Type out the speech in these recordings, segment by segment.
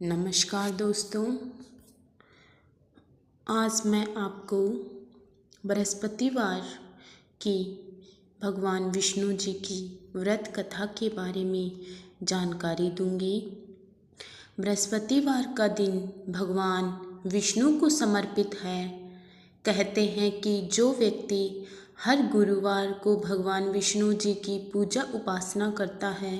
नमस्कार दोस्तों, आज मैं आपको बृहस्पतिवार की भगवान विष्णु जी की व्रत कथा के बारे में जानकारी दूंगी। बृहस्पतिवार का दिन भगवान विष्णु को समर्पित है। कहते हैं कि जो व्यक्ति हर गुरुवार को भगवान विष्णु जी की पूजा उपासना करता है,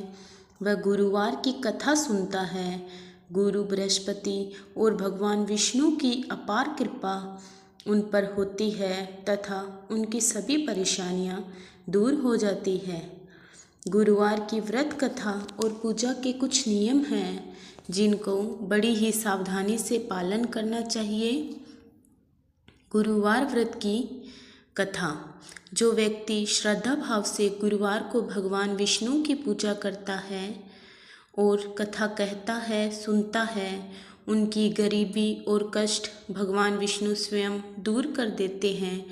वह गुरुवार की कथा सुनता है। गुरु बृहस्पति और भगवान विष्णु की अपार कृपा उन पर होती है तथा उनकी सभी परेशानियां दूर हो जाती है। गुरुवार की व्रत कथा और पूजा के कुछ नियम हैं जिनको बड़ी ही सावधानी से पालन करना चाहिए। गुरुवार व्रत की कथा। जो व्यक्ति श्रद्धा भाव से गुरुवार को भगवान विष्णु की पूजा करता है और कथा कहता है, सुनता है, उनकी गरीबी और कष्ट भगवान विष्णु स्वयं दूर कर देते हैं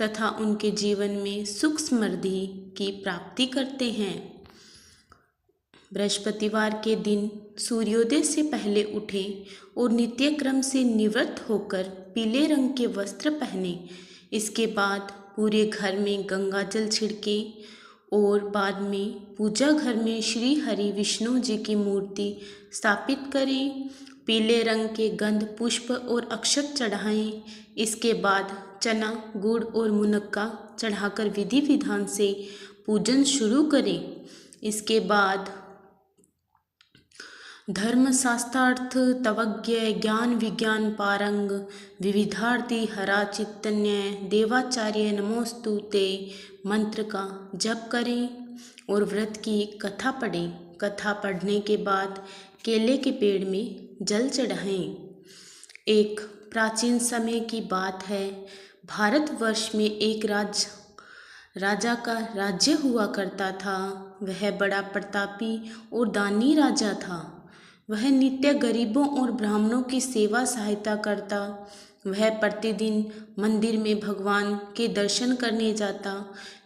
तथा उनके जीवन में सुख समृद्धि की प्राप्ति करते हैं। बृहस्पतिवार के दिन सूर्योदय से पहले उठें और नित्य क्रम से निवृत्त होकर पीले रंग के वस्त्र पहने। इसके बाद पूरे घर में गंगा जल छिड़कें और बाद में पूजा घर में श्री हरि विष्णु जी की मूर्ति स्थापित करें। पीले रंग के गंध पुष्प और अक्षत चढ़ाएं। इसके बाद चना, गुड़ और मुनक्का चढ़ाकर विधि विधान से पूजन शुरू करें। इसके बाद धर्मशास्त्रार्थ तवज्ञ ज्ञान विज्ञान पारंग विविधार्थी हरा चित्तन्य देवाचार्य नमोस्तु ते मंत्र का जप करें और व्रत की कथा पढ़ें। कथा पढ़ने के बाद केले के पेड़ में जल चढ़ाएं। एक प्राचीन समय की बात है। भारतवर्ष में एक राजा का राज्य हुआ करता था। वह बड़ा प्रतापी और दानी राजा था। वह नित्य गरीबों और ब्राह्मणों की सेवा सहायता करता। वह प्रतिदिन मंदिर में भगवान के दर्शन करने जाता,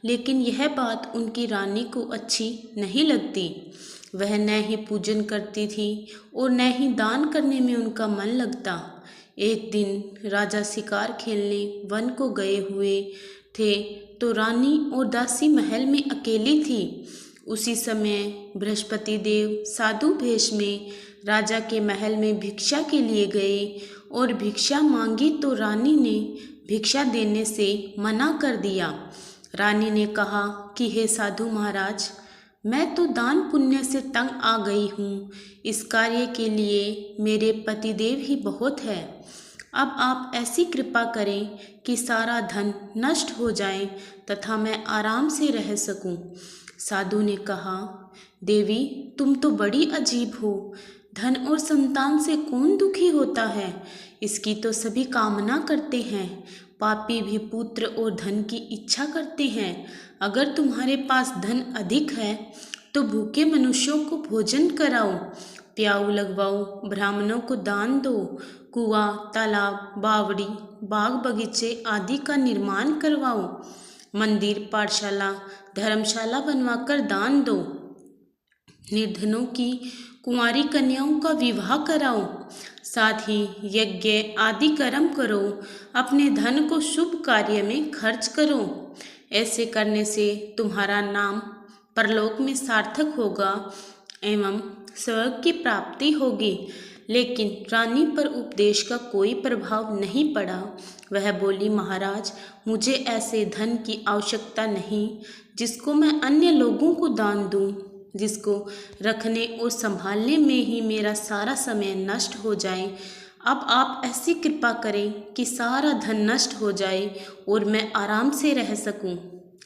लेकिन यह बात उनकी रानी को अच्छी नहीं लगती। वह न ही पूजन करती थी और न ही दान करने में उनका मन लगता। एक दिन राजा शिकार खेलने वन को गए हुए थे तो रानी और दासी महल में अकेली थी। उसी समय बृहस्पति देव साधु भेष में राजा के महल में भिक्षा के लिए गए और भिक्षा मांगी तो रानी ने भिक्षा देने से मना कर दिया। रानी ने कहा कि हे साधु महाराज, मैं तो दान पुण्य से तंग आ गई हूँ। इस कार्य के लिए मेरे पतिदेव ही बहुत है। अब आप ऐसी कृपा करें कि सारा धन नष्ट हो जाए तथा मैं आराम से रह सकूं। साधु ने कहा, देवी तुम तो बड़ी अजीब हो। धन और संतान से कौन दुखी होता है? इसकी तो सभी कामना करते हैं। पापी भी पुत्र और धन की इच्छा करते हैं। अगर तुम्हारे पास धन अधिक है तो भूखे मनुष्यों को भोजन कराओ, प्याऊ लगवाओ, ब्राह्मणों को दान दो, कुआं, तालाब, बावड़ी, बाग बगीचे आदि का निर्माण करवाओ, मंदिर, पाठशाला, धर्मशाला बनवाकर दान दो, निर्धनों की कुंवारी कन्याओं का विवाह कराओ, साथ ही यज्ञ आदि कर्म करो, अपने धन को शुभ कार्य में खर्च करो। ऐसे करने से तुम्हारा नाम परलोक में सार्थक होगा एवं स्वर्ग की प्राप्ति होगी। लेकिन रानी पर उपदेश का कोई प्रभाव नहीं पड़ा। वह बोली, महाराज मुझे ऐसे धन की आवश्यकता नहीं जिसको मैं अन्य लोगों को दान दूं, जिसको रखने और संभालने में ही मेरा सारा समय नष्ट हो जाए। अब आप ऐसी कृपा करें कि सारा धन नष्ट हो जाए और मैं आराम से रह सकूं।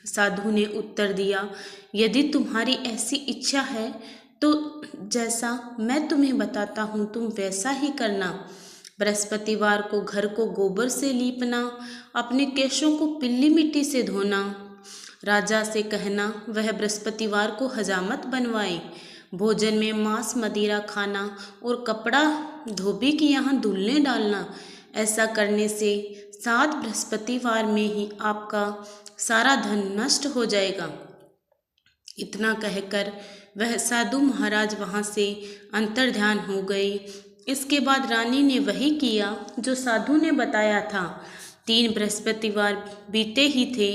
साधु ने उत्तर दिया, यदि तुम्हारी ऐसी इच्छा है तो जैसा मैं तुम्हें बताता हूँ तुम वैसा ही करना। बृहस्पतिवार को घर को गोबर से लीपना, अपने केशों को पीली मिट्टी से धोना, राजा से कहना वह बृहस्पतिवार को हजामत बनवाए, भोजन में मांस मदिरा खाना और कपड़ा धोबी के यहाँ धुलने डालना। ऐसा करने से 7 बृहस्पतिवार में ही आपका सारा धन नष्ट हो जाएगा। इतना कहकर वह साधु महाराज वहाँ से अंतर्ध्यान हो गए। इसके बाद रानी ने वही किया जो साधु ने बताया था। 3 बृहस्पतिवार बीते ही थे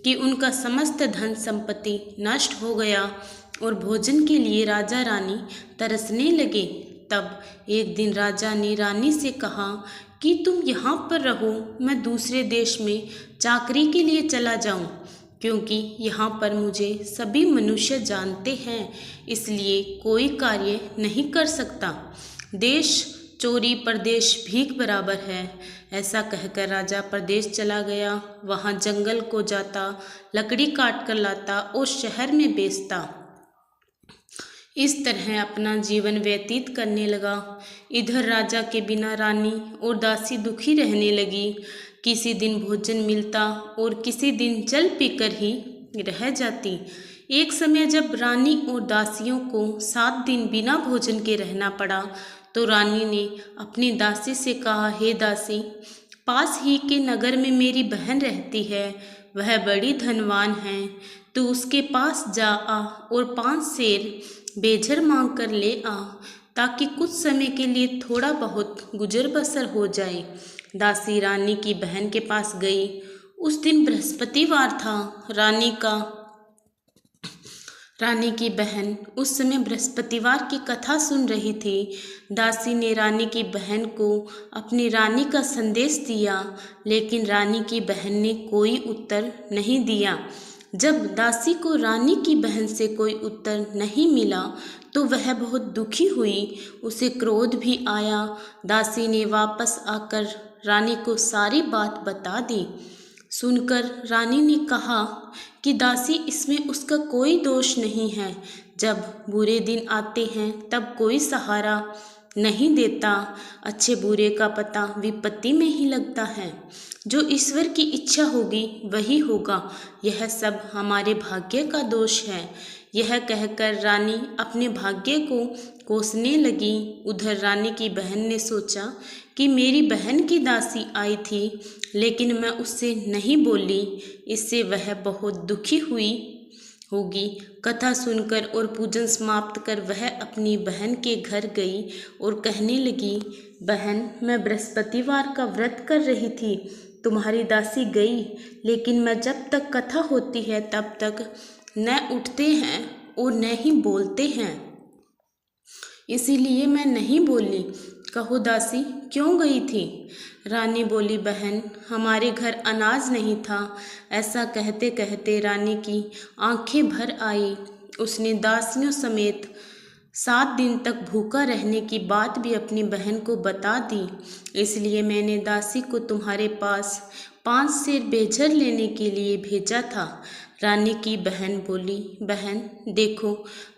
कि उनका समस्त धन संपत्ति नष्ट हो गया और भोजन के लिए राजा रानी तरसने लगे। तब एक दिन राजा ने रानी से कहा कि तुम यहाँ पर रहो, मैं दूसरे देश में चाकरी के लिए चला जाऊँ, क्योंकि यहाँ पर मुझे सभी मनुष्य जानते हैं, इसलिए कोई कार्य नहीं कर सकता। देश चोरी परदेश भीख बराबर है। ऐसा कहकर राजा परदेश चला गया। वहाँ जंगल को जाता, लकड़ी काट कर लाता और शहर में बेचता। इस तरह अपना जीवन व्यतीत करने लगा। इधर राजा के बिना रानी और दासी दुखी रहने लगी। किसी दिन भोजन मिलता और किसी दिन जल पीकर ही रह जाती। एक समय जब रानी और दासियों को 7 दिन बिना भोजन के रहना पड़ा तो रानी ने अपनी दासी से कहा, हे दासी, पास ही के नगर में मेरी बहन रहती है, वह बड़ी धनवान है, तू उसके पास जा आ और 5 सेर बेझर मांग कर ले आ, ताकि कुछ समय के लिए थोड़ा बहुत गुजर बसर हो जाए। दासी रानी की बहन के पास गई। उस दिन बृहस्पतिवार था। रानी की बहन उस समय बृहस्पतिवार की कथा सुन रही थी। दासी ने रानी की बहन को अपनी रानी का संदेश दिया, लेकिन रानी की बहन ने कोई उत्तर नहीं दिया। जब दासी को रानी की बहन से कोई उत्तर नहीं मिला तो वह बहुत दुखी हुई, उसे क्रोध भी आया। दासी ने वापस आकर रानी को सारी बात बता दी। सुनकर रानी ने कहा कि दासी, इसमें उसका कोई दोष नहीं है। जब बुरे दिन आते हैं तब कोई सहारा नहीं देता। अच्छे बुरे का पता विपत्ति में ही लगता है। जो ईश्वर की इच्छा होगी वही होगा। यह सब हमारे भाग्य का दोष है। यह कहकर रानी अपने भाग्य को कोसने लगी। उधर रानी की बहन ने सोचा कि मेरी बहन की दासी आई थी, लेकिन मैं उससे नहीं बोली, इससे वह बहुत दुखी हुई होगी। कथा सुनकर और पूजन समाप्त कर वह अपनी बहन के घर गई और कहने लगी, बहन, मैं बृहस्पतिवार का व्रत कर रही थी, तुम्हारी दासी गई, लेकिन मैं जब तक कथा होती है तब तक न उठते हैं और न ही बोलते हैं, इसीलिए मैं नहीं बोली। कहो दासी, क्यों गई थी? रानी बोली, बहन, हमारे घर अनाज नहीं था। ऐसा कहते कहते रानी की आंखें भर आई। उसने दासियों समेत 7 दिन तक भूखा रहने की बात भी अपनी बहन को बता दी। इसलिए मैंने दासी को तुम्हारे पास 5 सेर बेझर लेने के लिए भेजा था। रानी की बहन बोली, बहन देखो,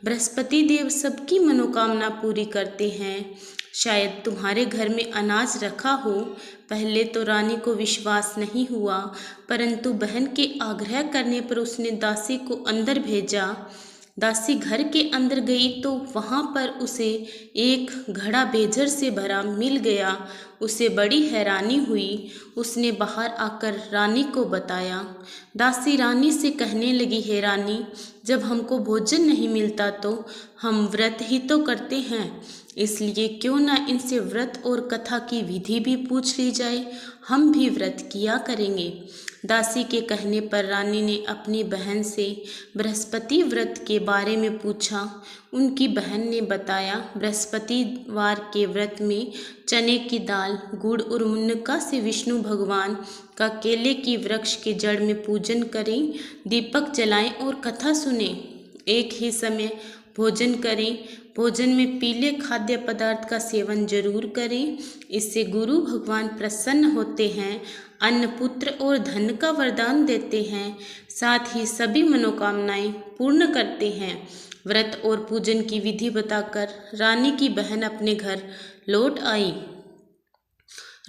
बृहस्पति देव सबकी मनोकामना पूरी करते हैं। शायद तुम्हारे घर में अनाज रखा हो। पहले तो रानी को विश्वास नहीं हुआ, परंतु बहन के आग्रह करने पर उसने दासी को अंदर भेजा। दासी घर के अंदर गई तो वहाँ पर उसे एक घड़ा बेझर से भरा मिल गया। उसे बड़ी हैरानी हुई। उसने बाहर आकर रानी को बताया। दासी रानी से कहने लगी, हे रानी, जब हमको भोजन नहीं मिलता तो हम व्रत ही तो करते हैं, इसलिए क्यों ना इनसे व्रत और कथा की विधि भी पूछ ली जाए, हम भी व्रत किया करेंगे। दासी के कहने पर रानी ने अपनी बहन से बृहस्पति व्रत के बारे में पूछा। उनकी बहन ने बताया, बृहस्पतिवार के व्रत में चने की दाल, गुड़ और मुनक्का से विष्णु भगवान का केले की वृक्ष के जड़ में पूजन करें, दीपक जलाएं और कथा सुने। एक ही समय भोजन करें। भोजन में पीले खाद्य पदार्थ का सेवन जरूर करें, इससे गुरु भगवान प्रसन्न होते हैं, अन्न, पुत्र और धन का वरदान देते हैं, साथ ही सभी मनोकामनाएं पूर्ण करते हैं। व्रत और पूजन की विधि बताकर रानी की बहन अपने घर लौट आई।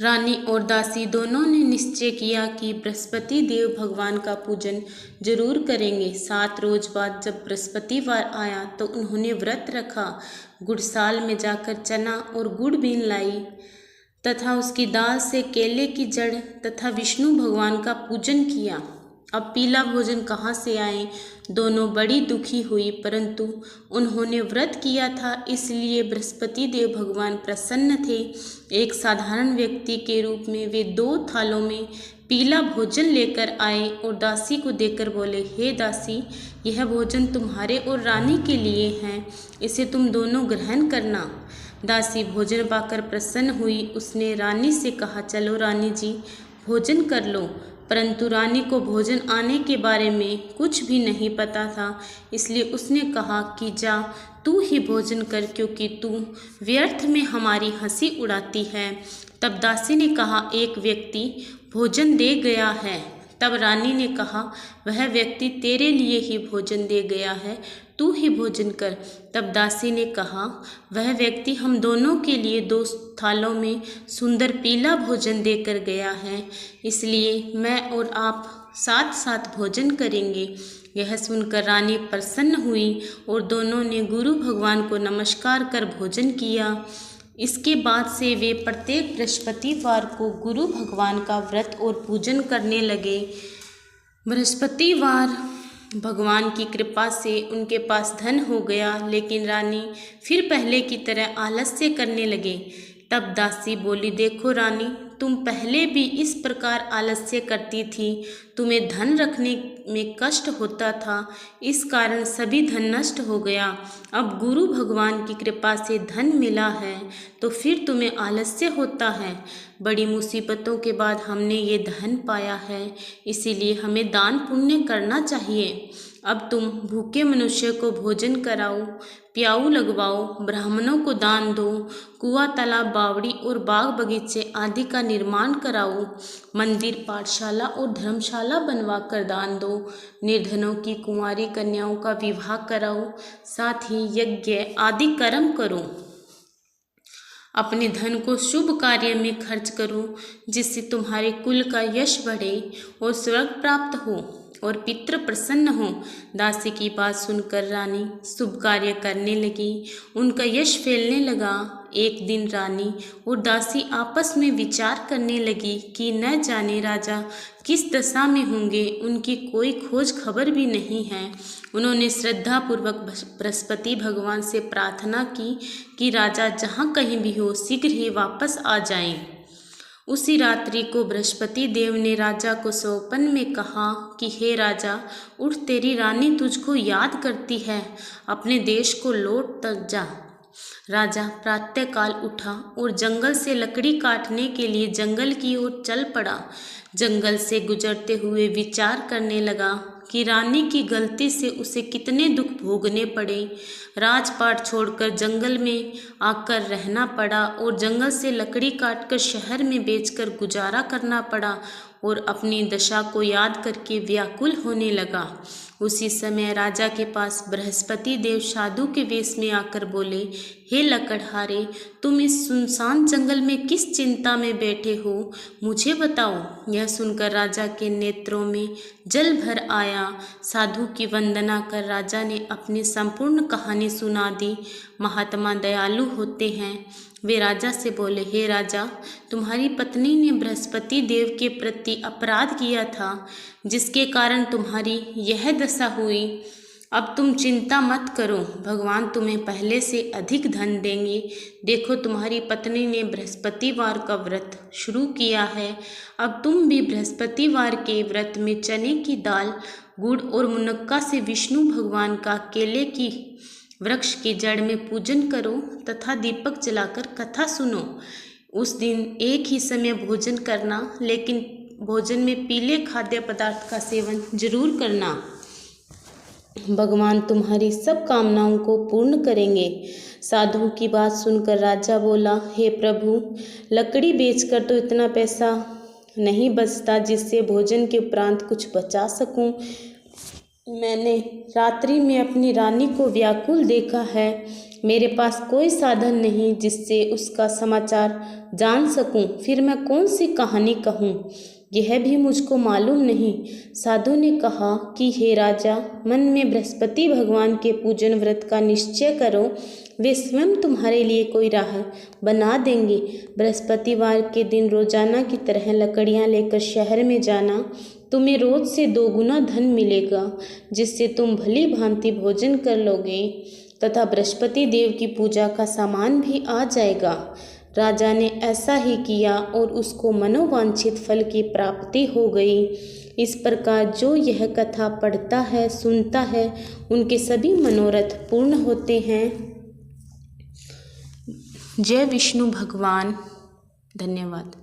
रानी और दासी दोनों ने निश्चय किया कि बृहस्पति देव भगवान का पूजन जरूर करेंगे। 7 रोज बाद जब बृहस्पतिवार आया तो उन्होंने व्रत रखा। गुड़साल में जाकर चना और गुड़ बीन लाई तथा उसकी दाल से केले की जड़ तथा विष्णु भगवान का पूजन किया। अब पीला भोजन कहाँ से आए? दोनों बड़ी दुखी हुई, परंतु उन्होंने व्रत किया था इसलिए बृहस्पति देव भगवान प्रसन्न थे। एक साधारण व्यक्ति के रूप में वे 2 थालों में पीला भोजन लेकर आए और दासी को देकर बोले, हे दासी, यह भोजन तुम्हारे और रानी के लिए है, इसे तुम दोनों ग्रहण करना। दासी भोजन पाकर प्रसन्न हुई। उसने रानी से कहा, चलो रानी जी, भोजन कर लो। परंतु रानी को भोजन आने के बारे में कुछ भी नहीं पता था, इसलिए उसने कहा कि जा तू ही भोजन कर, क्योंकि तू व्यर्थ में हमारी हंसी उड़ाती है। तब दासी ने कहा, एक व्यक्ति भोजन दे गया है। तब रानी ने कहा, वह व्यक्ति तेरे लिए ही भोजन दे गया है, तू ही भोजन कर। तब दासी ने कहा, वह व्यक्ति हम दोनों के लिए 2 थालों में सुंदर पीला भोजन देकर गया है, इसलिए मैं और आप साथ साथ भोजन करेंगे। यह सुनकर रानी प्रसन्न हुई और दोनों ने गुरु भगवान को नमस्कार कर भोजन किया। इसके बाद से वे प्रत्येक बृहस्पतिवार को गुरु भगवान का व्रत और पूजन करने लगे। बृहस्पतिवार भगवान की कृपा से उनके पास धन हो गया, लेकिन रानी फिर पहले की तरह आलस्य करने लगे। तब दासी बोली, देखो रानी, तुम पहले भी इस प्रकार आलस्य करती थी, तुम्हें धन रखने में कष्ट होता था, इस कारण सभी धन नष्ट हो गया। अब गुरु भगवान की कृपा से धन मिला है तो फिर तुम्हें आलस्य होता है। बड़ी मुसीबतों के बाद हमने ये धन पाया है, इसीलिए हमें दान पुण्य करना चाहिए। अब तुम भूखे मनुष्य को भोजन कराओ, प्याऊ लगवाओ, ब्राह्मणों को दान दो, कुआं, तालाब, बावड़ी और बाग बगीचे आदि का निर्माण कराओ, मंदिर, पाठशाला और धर्मशाला बनवा कर दान दो, निर्धनों की कुंवारी कन्याओं का विवाह कराओ, साथ ही यज्ञ आदि कर्म करो। अपने धन को शुभ कार्य में खर्च करो, जिससे तुम्हारे कुल का यश बढ़े और स्वर्ग प्राप्त हो और पितृ प्रसन्न हो। दासी की बात सुनकर रानी शुभ कार्य करने लगी, उनका यश फैलने लगा। एक दिन रानी और दासी आपस में विचार करने लगी कि न जाने राजा किस दशा में होंगे, उनकी कोई खोज खबर भी नहीं है। उन्होंने श्रद्धापूर्वक बृहस्पति भगवान से प्रार्थना की कि राजा जहाँ कहीं भी हो शीघ्र ही वापस आ जाएं। उसी रात्रि को बृहस्पति देव ने राजा को स्वप्न में कहा कि हे राजा, उठ, तेरी रानी तुझको याद करती है, अपने देश को लौट जा। राजा प्रातःकाल उठा और जंगल से लकड़ी काटने के लिए जंगल की ओर चल पड़ा। जंगल से गुजरते हुए विचार करने लगा कि रानी की गलती से उसे कितने दुख भोगने पड़े। राजपाट छोड़कर जंगल में आकर रहना पड़ा और जंगल से लकड़ी काटकर शहर में बेचकर गुजारा करना पड़ा और अपनी दशा को याद करके व्याकुल होने लगा। उसी समय राजा के पास बृहस्पति देव साधु के वेश में आकर बोले, हे लकड़हारे, तुम इस सुनसान जंगल में किस चिंता में बैठे हो, मुझे बताओ। यह सुनकर राजा के नेत्रों में जल भर आया। साधु की वंदना कर राजा ने अपनी संपूर्ण कहानी सुना दी। महात्मा दयालु होते हैं। वे राजा से बोले, हे राजा, तुम्हारी पत्नी ने बृहस्पति देव के प्रति अपराध किया था, जिसके कारण तुम्हारी यह दशा हुई। अब तुम चिंता मत करो, भगवान तुम्हें पहले से अधिक धन देंगे। देखो, तुम्हारी पत्नी ने बृहस्पतिवार का व्रत शुरू किया है। अब तुम भी बृहस्पतिवार के व्रत में चने की दाल, गुड़ और मुनक्का से विष्णु भगवान का केले की वृक्ष की जड़ में पूजन करो तथा दीपक जलाकर कथा सुनो। उस दिन एक ही समय भोजन करना, लेकिन भोजन में पीले खाद्य पदार्थ का सेवन जरूर करना। भगवान तुम्हारी सब कामनाओं को पूर्ण करेंगे। साधु की बात सुनकर राजा बोला, हे प्रभु, लकड़ी बेचकर तो इतना पैसा नहीं बचता जिससे भोजन के उपरांत कुछ बचा सकूं। मैंने रात्रि में अपनी रानी को व्याकुल देखा है। मेरे पास कोई साधन नहीं जिससे उसका समाचार जान सकूं। फिर मैं कौन सी कहानी कहूं। यह भी मुझको मालूम नहीं। साधु ने कहा कि हे राजा, मन में बृहस्पति भगवान के पूजन व्रत का निश्चय करो, वे स्वयं तुम्हारे लिए कोई राह बना देंगे। बृहस्पतिवार के दिन रोजाना की तरह लकड़ियां लेकर शहर में जाना। तुम्हें रोज से 2 गुना धन मिलेगा, जिससे तुम भली भांति भोजन कर लोगे तथा बृहस्पति देव की पूजा का सामान भी आ जाएगा। राजा ने ऐसा ही किया और उसको मनोवांछित फल की प्राप्ति हो गई। इस प्रकार जो यह कथा पढ़ता है, सुनता है, उनके सभी मनोरथ पूर्ण होते हैं। जय विष्णु भगवान। धन्यवाद।